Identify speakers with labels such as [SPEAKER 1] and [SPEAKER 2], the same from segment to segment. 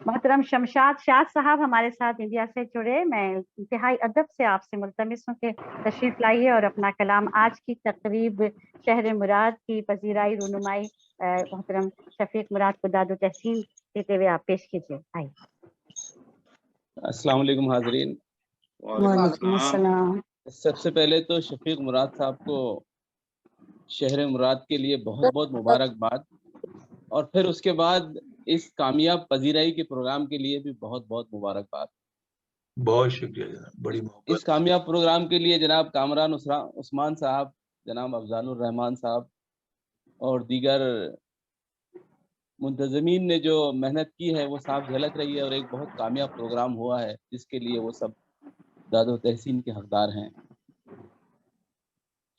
[SPEAKER 1] محترم شمشاد شاد صاحب ہمارے ساتھ انڈیا سے جڑے، میں انتہائی ادب سے آپ سے ملتمس ہوں کہ تشریف لائیے اور اپنا کلام آج کی تقریب شہر مراد کی پذیرائی رونمائی محترم شفیق مراد کو داد و تحسین دیتے ہوئے آپ پیش کیجیے. آئیے.
[SPEAKER 2] السلام علیکم حاضرین.
[SPEAKER 1] وعلیکم السلام.
[SPEAKER 2] سب سے پہلے تو شفیق مراد صاحب کو شہر مراد کے لیے بہت بہت مبارکباد، اور پھر اس کے بعد اس کامیاب پذیرائی کے پروگرام کے لیے بھی بہت بہت مبارکباد.
[SPEAKER 3] بہت شکریہ جناب، بڑی محبت.
[SPEAKER 2] اس کامیاب پروگرام کے لیے جناب کامران عثمان صاحب، جناب افضال الرحمان صاحب اور دیگر منتظمین نے جو محنت کی ہے وہ صاف جھلک رہی ہے، اور ایک بہت کامیاب پروگرام ہوا ہے جس کے لیے وہ سب داد و تحسین کے حقدار ہیں.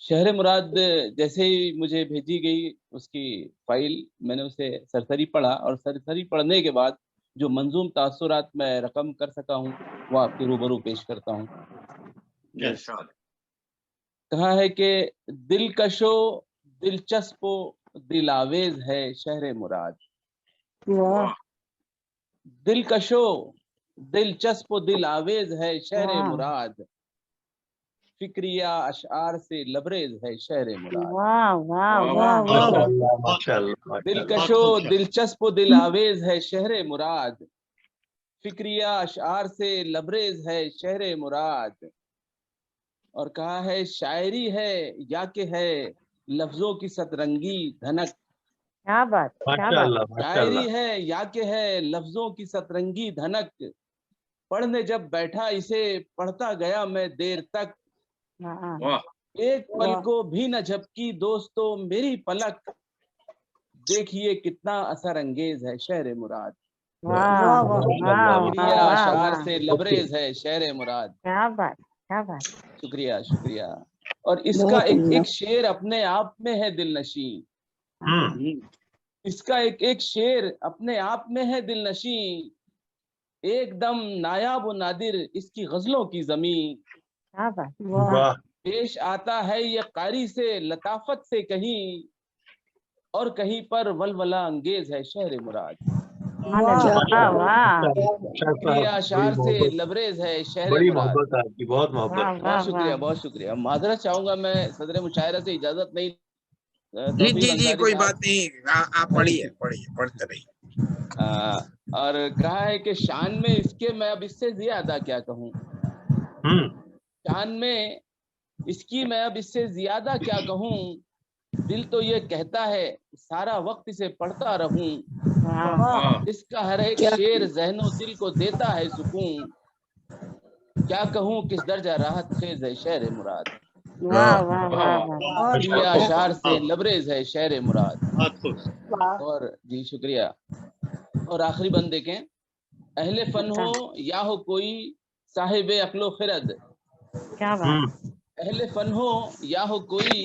[SPEAKER 2] شہر مراد جیسے ہی مجھے بھیجی گئی اس کی فائل، میں نے اسے سرسری پڑھا، اور سرسری پڑھنے کے بعد جو منظوم تاثرات میں رقم کر سکا ہوں وہ آپ کے روبرو پیش کرتا ہوں. کہا ہے کہ دلکشو دلچسپ و دل آویز ہے شہر مراد. دلکشو دلچسپ و دل آویز ہے شہر مراد، فکریہ اشعار سے لبریز ہے شہر مراد. دلکشو دلچسپ و دل آویز ہے شہر مراد، فکریہ اشعار سے لبریز ہے شہر مراد. اور کہا ہے شاعری ہے یا کہ ہے لفظوں کی سترنگی دھنک.
[SPEAKER 1] کیا بات،
[SPEAKER 2] شاعری ہے یا کہ ہے لفظوں کی سترنگی دھنک، پڑھنے جب بیٹھا اسے پڑھتا گیا میں دیر تک. ایک پل کو بھی نہ جھپکی دوستو میری پلک، دیکھیے کتنا اثر انگیز ہے شہر مراد. اشعار سے لبریز ہے شہر مراد.
[SPEAKER 1] کیا بات، کیا بات.
[SPEAKER 2] شکریہ شکریہ. اور اس کا ایک شعر اپنے آپ میں ہے دل نشین. اس کا ایک شعر اپنے آپ میں ہے دل نشین، ایک دم نایاب و نادر اس کی غزلوں کی زمین. پیش آتا ہے یہ قاری سے لطافت سے کہیں، اور کہیں پر ولولہ انگیز ہے شہر مراد. اشعار سے لبریز ہے شہر
[SPEAKER 3] بڑی
[SPEAKER 2] مراد.
[SPEAKER 3] محبت آپ کی، بہت محبت.
[SPEAKER 2] بہت شکریہ بہت شکریہ. معذرت چاہوں گا، میں صدر مشاعرہ سے اجازت نہیں.
[SPEAKER 4] جی کوئی بات نہیں، آپ پڑھیے پڑھتے رہیے.
[SPEAKER 2] اور کہا ہے کہ شان میں اس کے میں اب اس سے زیادہ کیا کہوں، شان میں اس کی میں اب اس سے زیادہ کیا کہوں، دل تو یہ کہتا ہے سارا وقت اسے پڑھتا رہوں. اس کا ہر ایک شعر ذہن و دل کو دیتا ہے سکون، کیا کہوں کس درجہ راحت خیز ہے شہر مراد. اشعار سے لبریز ہے شہر مراد. اور جی شکریہ. اور آخری بند دیکھیں، اہل فن ہو یا ہو کوئی صاحب عقل و خرد. اہل فن ہو یا ہو کوئی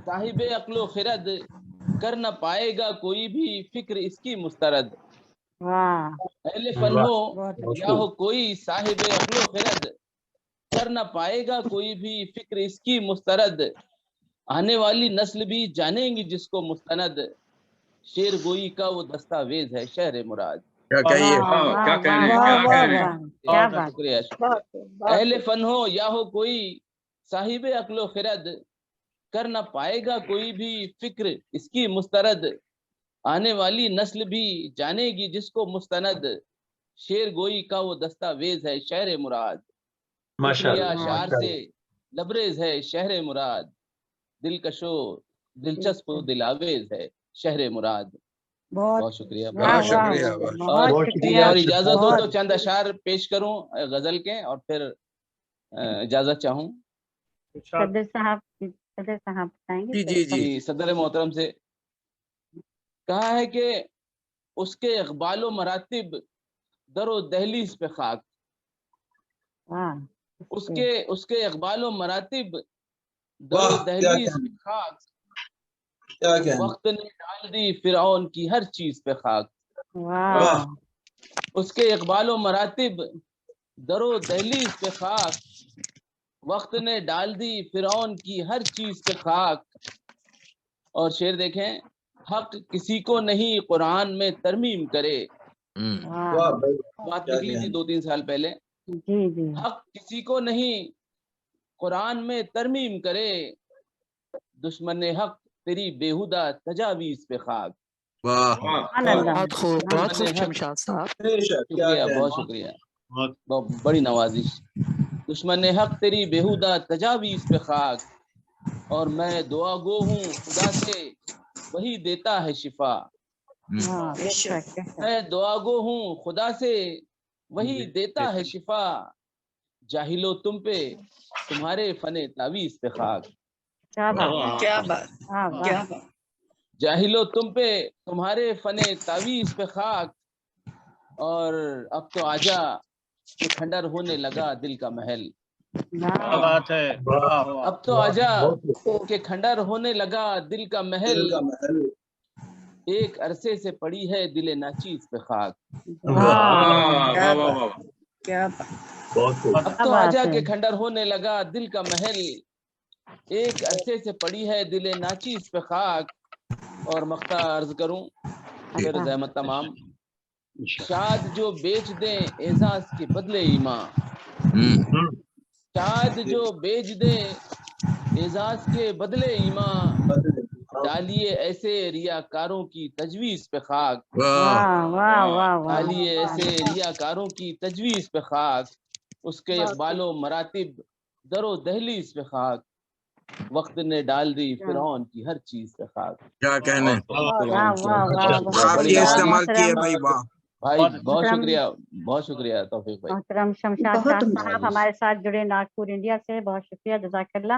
[SPEAKER 2] صاحب عقل و خرد، کر نہ پائے گا کوئی بھی فکر اس کی مسترد. اہل فن ہو یا ہو کوئی صاحب عقل و خرد، کر نہ پائے گا کوئی بھی فکر اس کی مسترد. آنے والی نسل بھی جانیں گی جس کو مستند، شعر گوئی کا وہ دستاویز ہے شہر مراد. شکریہ. اہل فن ہو یا ہو کوئی صاحب عقل و خرد، کر نہ پائے گا کوئی بھی فکر اس کی مسترد. آنے والی نسل بھی جانے گی جس کو مستند، شعر گوئی کا وہ دستاویز ہے شہر مراد. اشعار سے لبریز ہے شہر مراد، دلکشو دلچسپ و دلاویز ہے شہر مراد. بہت شکریہ. اور اجازت ہو تو چند اشعار پیش کروں غزل کے، اور پھر اجازت چاہوں.
[SPEAKER 1] صدر صاحب بتائیں گے.
[SPEAKER 2] جی صدر محترم سے. کہا ہے کہ اس کے اقبال و مراتب در و دہلیز پہ خاک. اس کے اقبال و مراتب در و دہلیز پہ خاک، وقت نے ڈال دی فرعون کی ہر چیز پہ خاک. اس کے اقبال و مراتب در و دہلیز پہ خاک، وقت نے ڈال دی فرعون کی ہر چیز پہ خاک. اور شعر دیکھیں، حق کسی کو نہیں قرآن میں ترمیم کرے، بات نکلی تھی 2-3 سال پہلے.
[SPEAKER 1] جی جی
[SPEAKER 2] حق کسی کو نہیں قرآن میں ترمیم کرے, دشمن حق تیری بیہودہ تجاویز پہ خاک.
[SPEAKER 5] بہت خوب شمشاد صاحب.
[SPEAKER 2] شکریہ, بہت شکریہ, بہت بڑی نوازش. دشمن حق تیری بیہودہ تجاویز پہ خاک, اور میں دعا گو ہوں خدا سے وہی دیتا ہے شفا. میں دعا گو ہوں خدا سے وہی دیتا ہے شفا. جاہلو تم پہ تمہارے فن تعویذ پہ خاک.
[SPEAKER 5] کیا بات.
[SPEAKER 2] جاہلو تم پہ تمہارے فن تعویذ پہ خاک, اور اب تو آجا کہ کھنڈر ہونے لگا دل کا محل.
[SPEAKER 6] بات ہے.
[SPEAKER 2] اب تو آجا کہ کھنڈر ہونے لگا دل کا محل. ایک عرصے سے پڑی ہے دل ناچیز پہ خاک. اب تو آجا کہ کھنڈر ہونے لگا دل کا محل. ایک عرصے سے پڑی ہے دل ناچیز پہ خاک. اور مقطع عرض کروں پھر زحمت تمام. شاد جو بیچ دیں اعزاز کے بدلے ایمان. شاد جو بیچ دیں اعزاز کے بدلے ایمان. ڈالیے ایسے ریاکاروں کی تجویز پہ خاک. ڈالیے ایسے ریاکاروں کی تجویز پہ خاک. اس کے اقبال و مراتب در و دہلیز پہ خاک. وقت نے ڈال دی فرعون کی ہر چیز پہ خاک.
[SPEAKER 4] کیا کہنے,
[SPEAKER 2] بڑی
[SPEAKER 4] کافی استعمال کیے بھائی. واہ
[SPEAKER 2] بھائی, بہت شکریہ, بہت شکریہ توفیق بھائی.
[SPEAKER 1] محترم شمشاد شاہ صاحب ہمارے ساتھ جڑے ناگپور انڈیا سے, بہت شکریہ, جزاک اللہ.